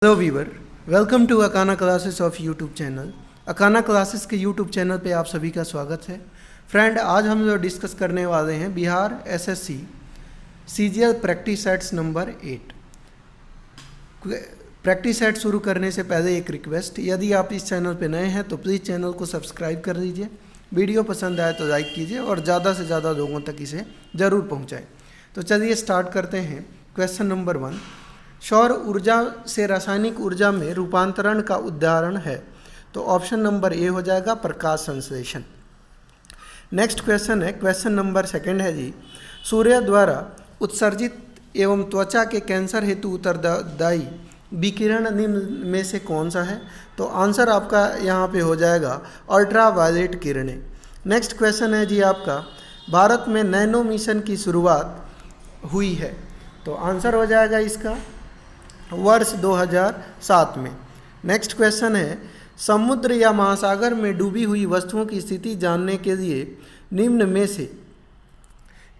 Hello viewer, welcome to Akana classes of YouTube channel. Akana classes के YouTube channel पे आप सभी का स्वागत है। फ्रेंड, आज हम जो डिस्कस करने वाले हैं Bihar SSC CGL practice sets number 8। Practice set शुरू करने से पहले एक रिक्वेस्ट, यदि आप इस चैनल पे नए हैं तो प्लीज़ चैनल को सब्सक्राइब कर लीजिए। वीडियो पसंद आए तो लाइक कीजिए और ज़्यादा से ज़्यादा लोगों तक इसे ज़रूर पहुँचाएँ। तो चलिए स्टार्ट करते हैं। क्वेश्चन नंबर 1, सौर ऊर्जा से रासायनिक ऊर्जा में रूपांतरण का उदाहरण है। तो ऑप्शन नंबर ए हो जाएगा प्रकाश संश्लेषण। नेक्स्ट क्वेश्चन है, क्वेश्चन नंबर 2 है जी, सूर्य द्वारा उत्सर्जित एवं त्वचा के कैंसर हेतु उत्तरदायी विकिरण निम्न में से कौन सा है? तो आंसर आपका यहाँ पे हो जाएगा अल्ट्रा वायलेट किरणें। नेक्स्ट क्वेश्चन है जी आपका, भारत में नैनो मिशन की शुरुआत हुई है। तो आंसर हो जाएगा इसका वर्ष 2007 में। नेक्स्ट क्वेश्चन है, समुद्र या महासागर में डूबी हुई वस्तुओं की स्थिति जानने के लिए निम्न में से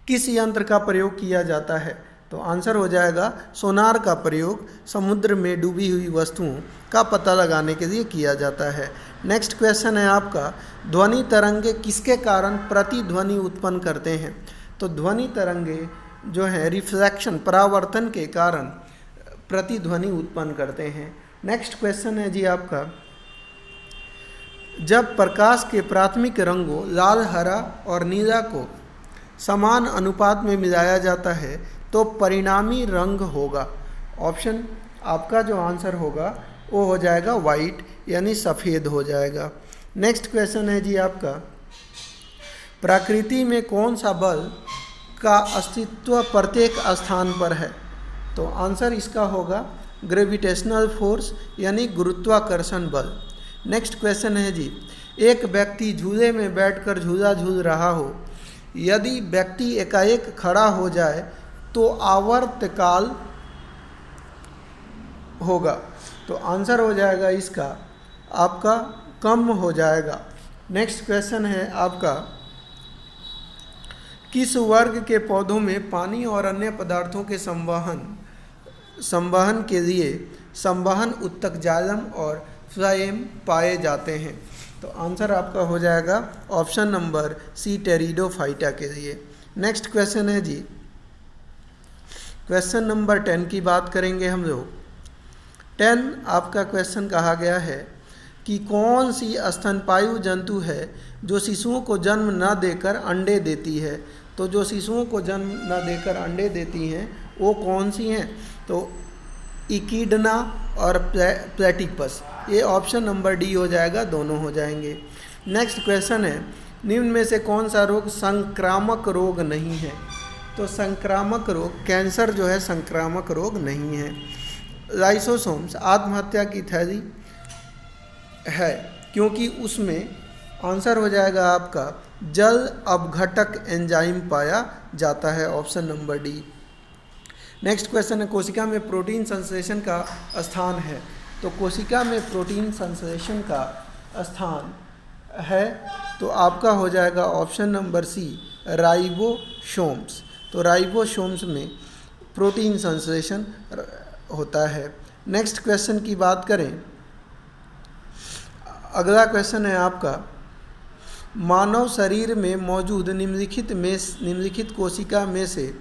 किस यंत्र का प्रयोग किया जाता है? तो आंसर हो जाएगा सोनार का प्रयोग समुद्र में डूबी हुई वस्तुओं का पता लगाने के लिए किया जाता है। नेक्स्ट क्वेश्चन है आपका, ध्वनि तरंगे किसके कारण प्रतिध्वनि उत्पन्न करते हैं? तो ध्वनि तरंगे जो है रिफ्लेक्शन परावर्तन के कारण प्रतिध्वनि उत्पन्न करते हैं। नेक्स्ट क्वेश्चन है जी आपका, जब प्रकाश के प्राथमिक रंगों लाल, हरा और नीला को समान अनुपात में मिलाया जाता है तो परिणामी रंग होगा। ऑप्शन आपका जो आंसर होगा वो हो जाएगा वाइट, यानी सफ़ेद हो जाएगा। नेक्स्ट क्वेश्चन है जी आपका, प्रकृति में कौन सा बल का अस्तित्व प्रत्येक स्थान पर है? तो आंसर इसका होगा ग्रेविटेशनल फोर्स, यानी गुरुत्वाकर्षण बल। नेक्स्ट क्वेश्चन है जी, एक व्यक्ति झूले में बैठकर झूला झूल रहा हो, यदि व्यक्ति एकाएक खड़ा हो जाए तो आवर्तकाल होगा। तो आंसर हो जाएगा इसका आपका कम हो जाएगा। नेक्स्ट क्वेश्चन है आपका, किस वर्ग के पौधों में पानी और अन्य पदार्थों के संवहन के लिए संवहन उत्तक जालम और फ्लाएम पाए जाते हैं? तो आंसर आपका हो जाएगा ऑप्शन नंबर सी टेरिडोफाइटा के लिए। नेक्स्ट क्वेश्चन है जी, क्वेश्चन नंबर 10 की बात करेंगे हम लोग। 10 आपका क्वेश्चन कहा गया है कि कौन सी स्तनपायु जंतु है जो शिशुओं को जन्म न देकर अंडे देती है? तो जो शिशुओं को जन्म न देकर अंडे देती हैं वो कौन सी हैं? तो इकिडना और प्लेटिपस, ये ऑप्शन नंबर डी हो जाएगा, दोनों हो जाएंगे। नेक्स्ट क्वेश्चन है, निम्न में से कौन सा रोग संक्रामक रोग नहीं है? तो संक्रामक रोग, कैंसर जो है संक्रामक रोग नहीं है। लाइसोसोम्स आत्महत्या की थैली है क्योंकि उसमें आंसर हो जाएगा आपका जल अपघटक एंजाइम पाया जाता है, option number D. Next question है, कोशिका में प्रोटीन संश्लेषण का स्थान है। तो कोशिका में प्रोटीन संश्लेषण का स्थान है तो आपका हो जाएगा ऑप्शन नंबर सी राइबोसोम्स। तो राइबोसोम्स में प्रोटीन संश्लेषण होता है। नेक्स्ट क्वेश्चन की बात करें, अगला क्वेश्चन है आपका, मानव शरीर में मौजूद निम्नलिखित कोशिका में से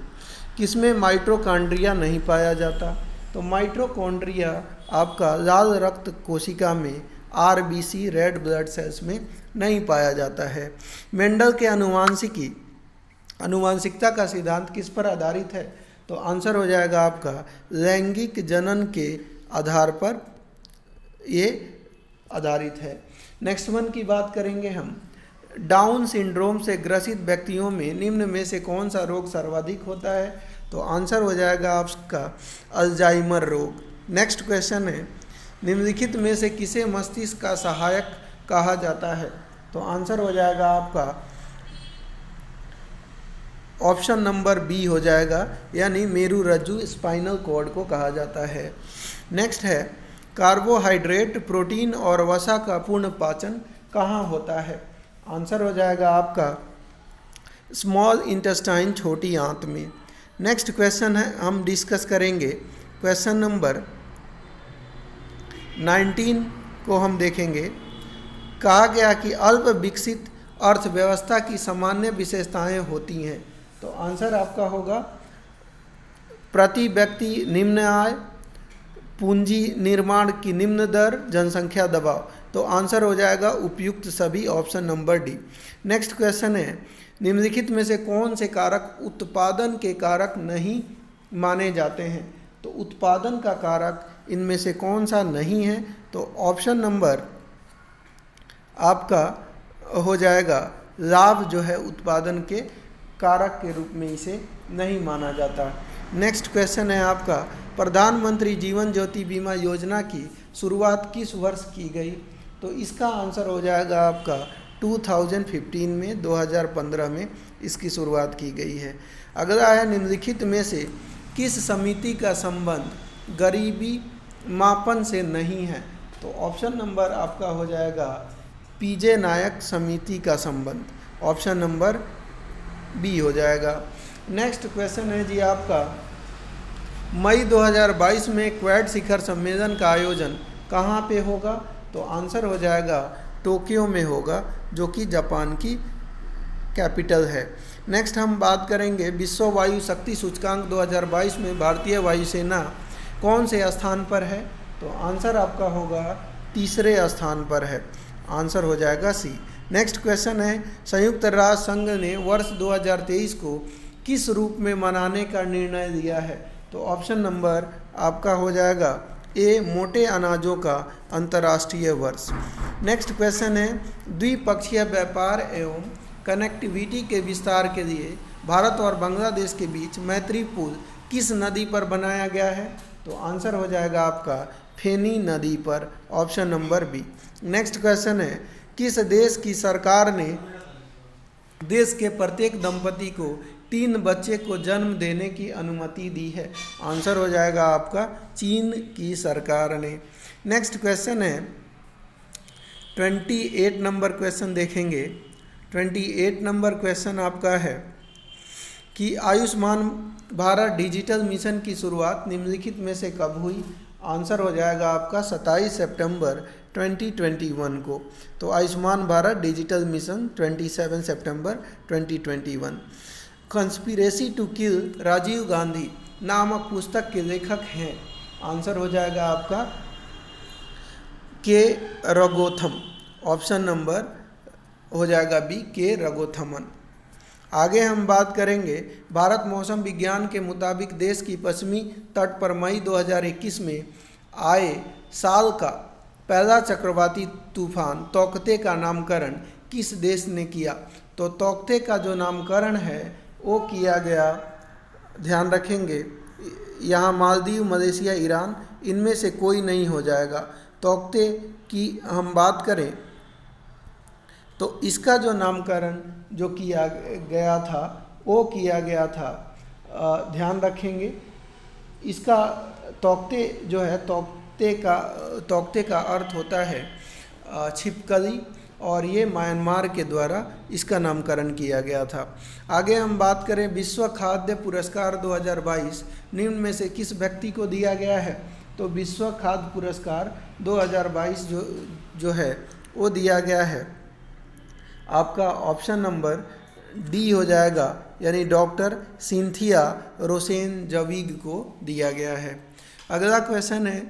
किसमें माइटोकॉन्ड्रिया नहीं पाया जाता? तो माइटोकॉन्ड्रिया आपका लाल रक्त कोशिका में आरबीसी रेड ब्लड सेल्स में नहीं पाया जाता है। मेंडल के आनुवांशिकता का सिद्धांत किस पर आधारित है? तो आंसर हो जाएगा आपका लैंगिक जनन के आधार पर ये आधारित है। नेक्स्ट वन की बात करेंगे हम, डाउन सिंड्रोम से ग्रसित व्यक्तियों में निम्न में से कौन सा रोग सर्वाधिक होता है? तो आंसर हो जाएगा आपका अल्जाइमर रोग। नेक्स्ट क्वेश्चन है, निम्नलिखित में से किसे मस्तिष्क का सहायक कहा जाता है? तो आंसर हो जाएगा आपका ऑप्शन नंबर बी हो जाएगा, यानी मेरुरज्जु स्पाइनल कॉर्ड को कहा जाता है। नेक्स्ट है, कार्बोहाइड्रेट, प्रोटीन और वसा का पूर्ण पाचन कहाँ होता है? आंसर हो जाएगा आपका स्मॉल इंटेस्टाइन, छोटी आंत में। नेक्स्ट क्वेश्चन है हम डिस्कस करेंगे क्वेश्चन नंबर 19 को हम देखेंगे। कहा गया कि अल्प विकसित अर्थव्यवस्था की सामान्य विशेषताएं होती हैं। तो आंसर आपका होगा प्रति व्यक्ति निम्न आय, पूंजी निर्माण की निम्न दर, जनसंख्या दबाव। तो आंसर हो जाएगा उपयुक्त सभी, option number D. Next question है, निम्नलिखित में से कौन से कारक उत्पादन के कारक नहीं माने जाते हैं? तो उत्पादन का कारक इनमें से कौन सा नहीं है? तो ऑप्शन नंबर आपका हो जाएगा लाभ जो है उत्पादन के कारक के रूप में इसे नहीं माना जाता। नेक्स्ट क्वेश्चन है आपका, प्रधानमंत्री जीवन ज्योति बीमा योजना की शुरुआत किस वर्ष की गई? तो इसका आंसर हो जाएगा आपका 2015 में, 2015 में इसकी शुरुआत की गई है। अगला है, निम्नलिखित में से किस समिति का संबंध गरीबी मापन से नहीं है? तो ऑप्शन नंबर आपका हो जाएगा पीजे नायक समिति का संबंध, ऑप्शन नंबर बी हो जाएगा। नेक्स्ट क्वेश्चन है जी आपका, मई 2022 में क्वाड शिखर सम्मेलन का आयोजन कहाँ पे होगा? तो आंसर हो जाएगा टोक्यो में होगा, जो कि जापान की कैपिटल है। नेक्स्ट हम बात करेंगे विश्व वायु शक्ति सूचकांक 2022 में भारतीय वायुसेना कौन से स्थान पर है? तो आंसर आपका होगा तीसरे स्थान पर है, आंसर हो जाएगा सी। नेक्स्ट क्वेश्चन है, संयुक्त राष्ट्र संघ ने वर्ष 2023 को किस रूप में मनाने का निर्णय लिया है? तो ऑप्शन नंबर आपका हो जाएगा ए, मोटे अनाजों का अंतर्राष्ट्रीय वर्ष। नेक्स्ट क्वेश्चन है, द्विपक्षीय व्यापार एवं कनेक्टिविटी के विस्तार के लिए भारत और बांग्लादेश के बीच मैत्री पुल किस नदी पर बनाया गया है? तो आंसर हो जाएगा आपका फेनी नदी पर, option number B. Next question है, किस देश की सरकार ने देश के प्रत्येक दंपति को 3 बच्चे को जन्म देने की अनुमति दी है? आंसर हो जाएगा आपका चीन की सरकार ने। नेक्स्ट क्वेश्चन है 28 नंबर क्वेश्चन देखेंगे। 28 नंबर क्वेश्चन आपका है कि आयुष्मान भारत डिजिटल मिशन की शुरुआत निम्नलिखित में से कब हुई? आंसर हो जाएगा आपका 27 सितंबर 2021 को। तो आयुष्मान भारत डिजिटल मिशन 27 सितंबर 2021। Conspiracy to kill Rajiv Gandhi नामक पुस्तक के लेखक हैं? आंसर हो जाएगा आपका के रघोथम, ऑप्शन नंबर हो जाएगा बी, के रघोथमन। आगे हम बात करेंगे, भारत मौसम विज्ञान के मुताबिक देश की पश्चिमी तट पर मई 2021 में आए साल का पहला चक्रवाती तूफान तौकते का नामकरण किस देश ने किया? तो तौकते का जो नामकरण है वो किया गया, ध्यान रखेंगे, यहाँ मालदीव, मलेशिया, ईरान, इनमें से कोई नहीं हो जाएगा। तौकते की हम बात करें तो इसका जो नामकरण जो किया गया था वो किया गया था, ध्यान रखेंगे, इसका तौकते जो है, तौकते का अर्थ होता है छिपकली, और ये म्यांमार के द्वारा इसका नामकरण किया गया था। आगे हम बात करें, विश्व खाद्य पुरस्कार 2022 निम्न में से किस व्यक्ति को दिया गया है? तो विश्व खाद्य पुरस्कार 2022 जो है वो दिया गया है आपका ऑप्शन नंबर डी हो जाएगा, यानी डॉक्टर सिंथिया रोसेन जवीग को दिया गया है। अगला क्वेश्चन है,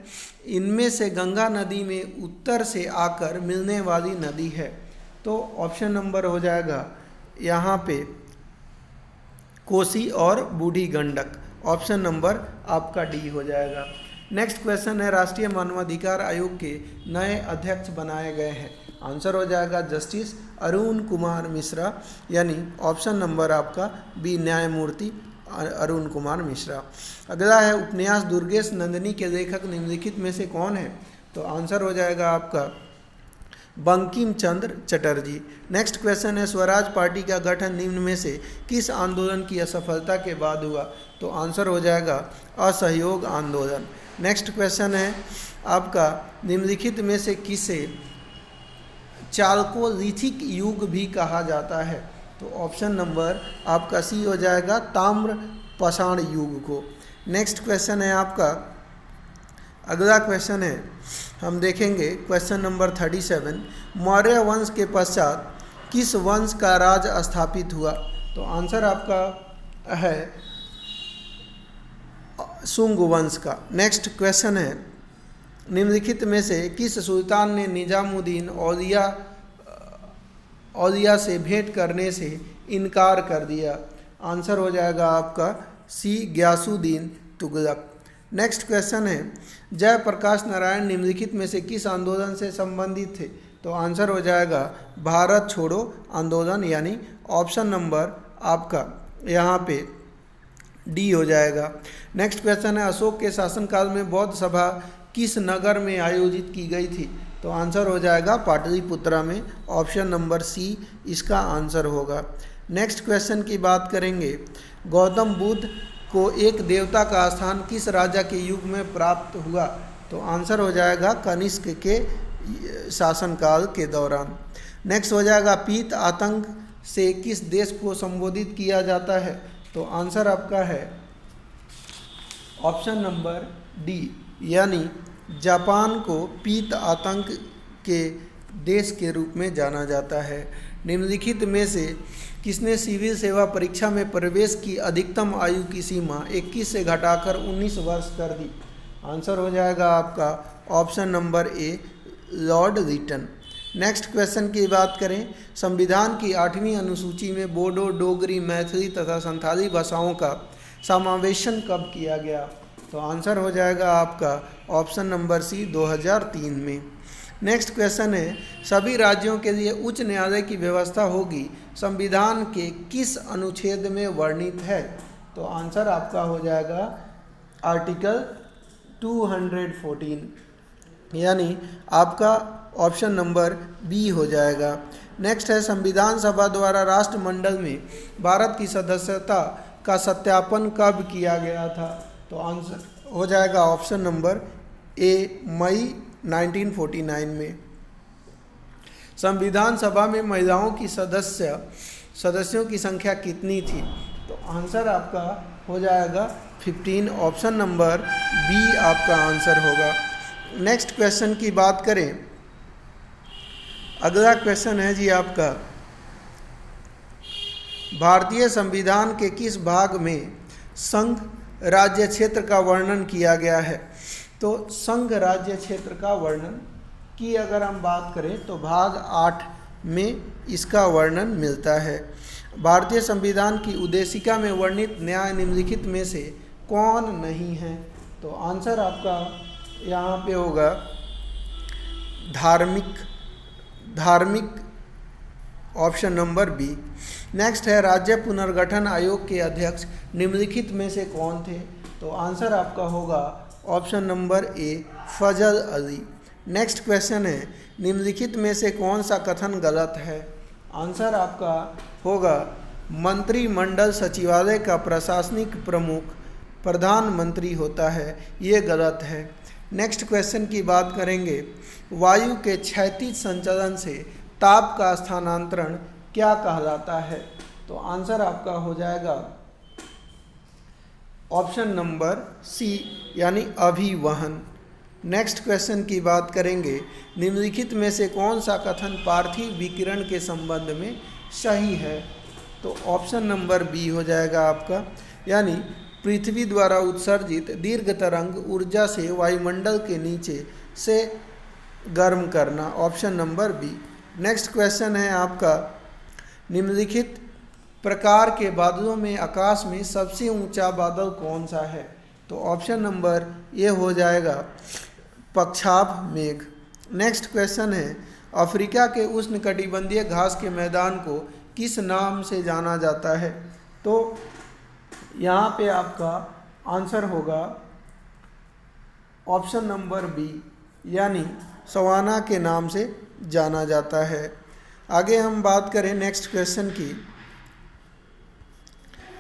इनमें से गंगा नदी में उत्तर से आकर मिलने वाली नदी है? तो ऑप्शन नंबर हो जाएगा यहाँ पे कोसी और बूढ़ी गंडक, ऑप्शन नंबर आपका डी हो जाएगा। नेक्स्ट क्वेश्चन है, राष्ट्रीय मानवाधिकार आयोग के नए अध्यक्ष बनाए गए हैं? आंसर हो जाएगा जस्टिस अरुण कुमार मिश्रा, यानी ऑप्शन नंबर आपका बी, न्यायमूर्ति अरुण कुमार मिश्रा। अगला है, उपन्यास दुर्गेश नंदिनी के लेखक निम्नलिखित में से कौन है? तो आंसर हो जाएगा आपका बंकिम चंद्र चटर्जी। नेक्स्ट क्वेश्चन है, स्वराज पार्टी का गठन निम्न में से किस आंदोलन की असफलता के बाद हुआ? तो आंसर हो जाएगा असहयोग आंदोलन। नेक्स्ट क्वेश्चन है आपका, निम्नलिखित में से किसे चाल्कोलिथिक युग भी कहा जाता है? तो ऑप्शन नंबर आपका सी हो जाएगा, ताम्र पाषाण युग को। नेक्स्ट क्वेश्चन है आपका, अगला क्वेश्चन है, हम देखेंगे क्वेश्चन नंबर 37, मौर्य वंश के पश्चात किस वंश का राज स्थापित हुआ? तो आंसर आपका है शुंग वंश का। नेक्स्ट क्वेश्चन है, निम्नलिखित में से किस सुल्तान ने निजामुद्दीन औलिया से भेंट करने से इनकार कर दिया? आंसर हो जाएगा आपका सी, गयासुद्दीन तुगलक। नेक्स्ट क्वेश्चन है, जयप्रकाश नारायण निम्नलिखित में से किस आंदोलन से संबंधित थे? तो आंसर हो जाएगा भारत छोड़ो आंदोलन, यानी ऑप्शन नंबर आपका यहाँ पे डी हो जाएगा। नेक्स्ट क्वेश्चन है, अशोक के शासनकाल में बौद्ध सभा किस नगर में आयोजित की गई थी? तो आंसर हो जाएगा पाटलिपुत्रा में, ऑप्शन नंबर सी इसका आंसर होगा। नेक्स्ट क्वेश्चन की बात करेंगे, गौतम बुद्ध को एक देवता का स्थान किस राजा के युग में प्राप्त हुआ? तो आंसर हो जाएगा कनिष्क के शासनकाल के दौरान। नेक्स्ट हो जाएगा, पीत आतंक से किस देश को संबोधित किया जाता है? तो आंसर आपका है ऑप्शन नंबर डी, यानी जापान को पीत आतंक के देश के रूप में जाना जाता है। निम्नलिखित में से किसने सिविल सेवा परीक्षा में प्रवेश की अधिकतम आयु की सीमा 21 से घटाकर 19 वर्ष कर दी? आंसर हो जाएगा आपका ऑप्शन नंबर ए, लॉर्ड रिटन। नेक्स्ट क्वेश्चन की बात करें, संविधान की 8वीं अनुसूची में बोडो, डोगरी, मैथिली तथा संथाली भाषाओं का समावेशन कब किया गया? तो आंसर हो जाएगा आपका ऑप्शन नंबर सी, 2003 में। नेक्स्ट क्वेश्चन है, सभी राज्यों के लिए उच्च न्यायालय की व्यवस्था होगी संविधान के किस अनुच्छेद में वर्णित है? तो आंसर आपका हो जाएगा आर्टिकल 214, यानी आपका ऑप्शन नंबर बी हो जाएगा। नेक्स्ट है, संविधान सभा द्वारा राष्ट्रमंडल में भारत की सदस्यता का सत्यापन कब किया गया था? तो आंसर हो जाएगा ऑप्शन नंबर ए, मई 1949 में। संविधान सभा में महिलाओं की सदस्यों की संख्या कितनी थी? तो आंसर आपका हो जाएगा 15, ऑप्शन नंबर बी आपका आंसर होगा। नेक्स्ट क्वेश्चन की बात करें, अगला क्वेश्चन है जी आपका, भारतीय संविधान के किस भाग में संघ राज्य क्षेत्र का वर्णन किया गया है? तो संघ राज्य क्षेत्र का वर्णन की अगर हम बात करें तो भाग 8 में इसका वर्णन मिलता है। भारतीय संविधान की उद्देशिका में वर्णित न्याय निम्नलिखित में से कौन नहीं है? तो आंसर आपका यहाँ पे होगा धार्मिक, ऑप्शन नंबर बी। नेक्स्ट है, राज्य पुनर्गठन आयोग के अध्यक्ष निम्नलिखित में से कौन थे? तो आंसर आपका होगा option number A, Fazal Ali. Next question है, निम्नलिखित में से कौन सा कथन गलत है? आंसर आपका होगा मंत्रिमंडल सचिवालय का प्रशासनिक प्रमुख प्रधानमंत्री होता है, ये गलत है। नेक्स्ट क्वेश्चन की बात करेंगे, वायु के क्षैतिज संचलन से ताप का स्थानांतरण क्या कहलाता है? तो आंसर आपका हो जाएगा ऑप्शन नंबर सी, यानी अभिवहन। नेक्स्ट क्वेश्चन की बात करेंगे, निम्नलिखित में से कौन सा कथन पार्थिव विकिरण के संबंध में सही है? तो ऑप्शन नंबर बी हो जाएगा आपका, यानी पृथ्वी द्वारा उत्सर्जित दीर्घ तरंग ऊर्जा से वायुमंडल के नीचे से गर्म करना, option number B. Next question है आपका, निम्नलिखित प्रकार के बादलों में आकाश में सबसे ऊंचा बादल कौन सा है? तो ऑप्शन नंबर ए हो जाएगा पक्षाभ मेघ। नेक्स्ट क्वेश्चन है, अफ्रीका के उष्णकटिबंधीय घास के मैदान को किस नाम से जाना जाता है? तो यहाँ पे आपका आंसर होगा ऑप्शन नंबर बी, यानी सवाना के नाम से जाना जाता है। आगे हम बात करें नेक्स्ट क्वेश्चन की,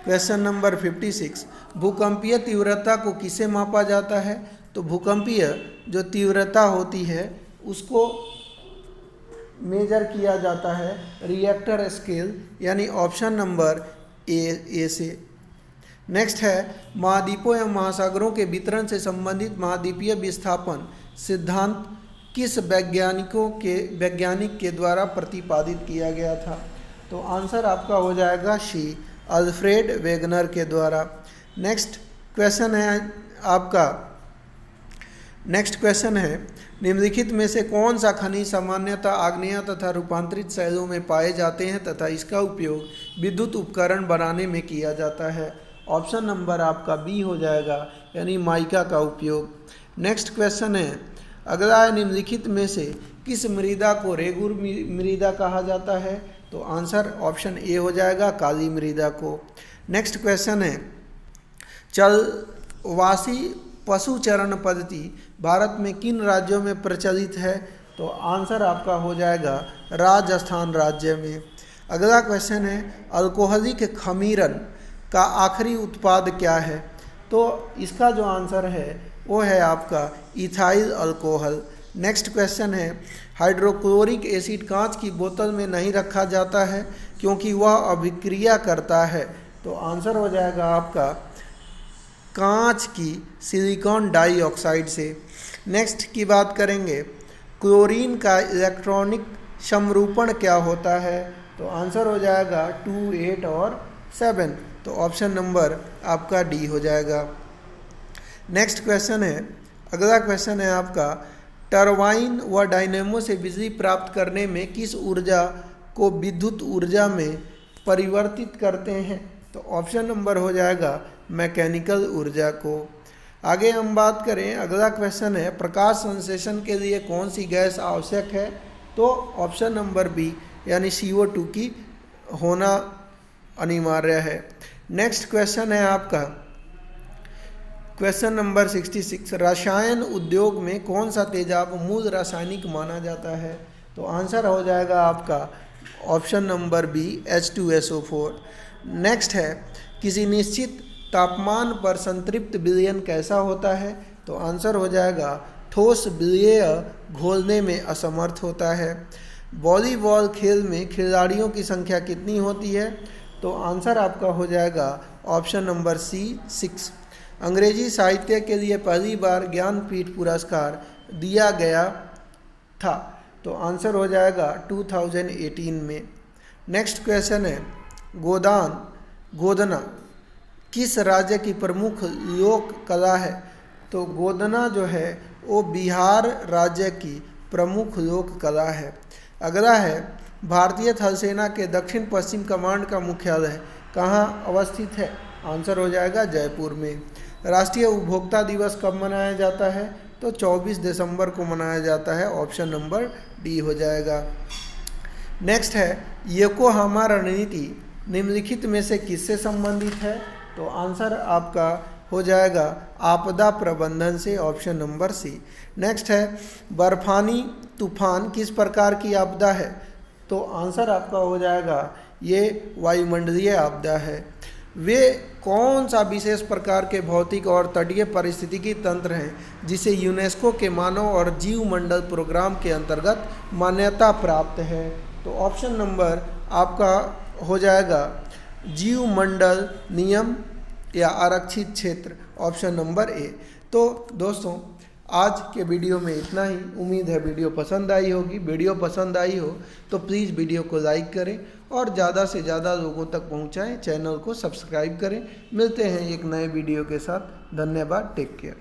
क्वेश्चन नंबर 56, भूकंपीय तीव्रता को किसे मापा जाता है? तो भूकंपीय जो तीव्रता होती है उसको मेजर किया जाता है रिएक्टर स्केल, यानी ऑप्शन नंबर ए से। नेक्स्ट है, महाद्वीपों एवं महासागरों के वितरण से संबंधित महाद्वीपीय विस्थापन सिद्धांत किस वैज्ञानिक के द्वारा प्रतिपादित किया गया था? तो आंसर आपका हो जाएगा सी, अल्फ्रेड वेगनर के द्वारा। नेक्स्ट क्वेश्चन है निम्नलिखित में से कौन सा खनिज सामान्यतः आग्नेय तथा रूपांतरित शैलों में पाए जाते हैं तथा इसका उपयोग विद्युत उपकरण बनाने में किया जाता है? ऑप्शन नंबर आपका बी हो जाएगा, यानी माइका का उपयोग। नेक्स्ट क्वेश्चन है अगला है निम्नलिखित में से किस मृदा को रेगुर मृदा कहा जाता है? तो आंसर ऑप्शन ए हो जाएगा, काली मृदा को। नेक्स्ट क्वेश्चन है चलवासी पशु चरण पद्धति भारत में किन राज्यों में प्रचलित है? तो आंसर आपका हो जाएगा राजस्थान राज्य में। अगला क्वेश्चन है अल्कोहलिक खमीरन का आखिरी उत्पाद क्या है? तो इसका जो आंसर है वो है आपका इथाइल अल्कोहल। नेक्स्ट क्वेश्चन है हाइड्रोक्लोरिक एसिड कांच की बोतल में नहीं रखा जाता है क्योंकि वह अभिक्रिया करता है। तो आंसर हो जाएगा आपका कांच की सिलिकॉन डाइऑक्साइड से। नेक्स्ट की बात करेंगे क्लोरीन का इलेक्ट्रॉनिक समरूपण क्या होता है? तो आंसर हो जाएगा 2, 8 और 7। तो ऑप्शन नंबर आपका डी हो जाएगा। नेक्स्ट क्वेश्चन है अगला क्वेश्चन है आपका टरबाइन व डायनेमो से बिजली प्राप्त करने में किस ऊर्जा को विद्युत ऊर्जा में परिवर्तित करते हैं? तो ऑप्शन नंबर हो जाएगा मैकेनिकल ऊर्जा को। आगे हम बात करें अगला क्वेश्चन है प्रकाश संश्लेषण के लिए कौन सी गैस आवश्यक है? तो ऑप्शन नंबर बी यानी CO2 की होना अनिवार्य है। नेक्स्ट क्वेश्चन है आपका क्वेश्चन नंबर 66 रसायन उद्योग में कौन सा तेजाब मूल रासायनिक माना जाता है? तो आंसर हो जाएगा आपका option number B H2SO4। Next है किसी निश्चित तापमान पर संतृप्त विलयन कैसा होता है? तो आंसर हो जाएगा ठोस विलयन घोलने में असमर्थ होता है। वॉलीबॉल खेल में खिलाड़ियों की संख्या कितनी होती है? तो आंसर आपका हो जाएगा ऑप्शन नंबर सी 6। अंग्रेजी साहित्य के लिए पहली बार ज्ञानपीठ पुरस्कार दिया गया था? तो आंसर हो जाएगा 2018 में। नेक्स्ट क्वेश्चन है गोदना किस राज्य की प्रमुख लोक कला है? तो गोदना जो है वो बिहार राज्य की प्रमुख लोक कला है। अगला है भारतीय थल सेना के दक्षिण पश्चिम कमांड का मुख्यालय कहाँ अवस्थित है? आंसर हो जाएगा जयपुर में। राष्ट्रीय उपभोक्ता दिवस कब मनाया जाता है? तो 24 दिसंबर को मनाया जाता है। ऑप्शन नंबर डी हो जाएगा। नेक्स्ट है योकोहामा रणनीति निम्नलिखित में से किससे संबंधित है? तो आंसर आपका हो जाएगा आपदा प्रबंधन से। Option number C. नेक्स्ट है बर्फानी तूफान किस प्रकार की आपदा है? तो आंसर आपका हो जाएगा ये वायुमंडलीय आपदा है। वे कौन सा विशेष प्रकार के भौतिक और तटीय पारिस्थितिकी तंत्र हैं जिसे यूनेस्को के मानव और जीव मंडल प्रोग्राम के अंतर्गत मान्यता प्राप्त है? तो ऑप्शन नंबर आपका हो जाएगा जीव मंडल नियम या आरक्षित क्षेत्र। ऑप्शन नंबर ए। तो दोस्तों आज के वीडियो में इतना ही। उम्मीद है वीडियो पसंद आई होगी। वीडियो पसंद आई हो तो प्लीज़ वीडियो को लाइक करें और ज़्यादा से ज़्यादा लोगों तक पहुंचाएं। चैनल को सब्सक्राइब करें। मिलते हैं एक नए वीडियो के साथ। धन्यवाद। Take care.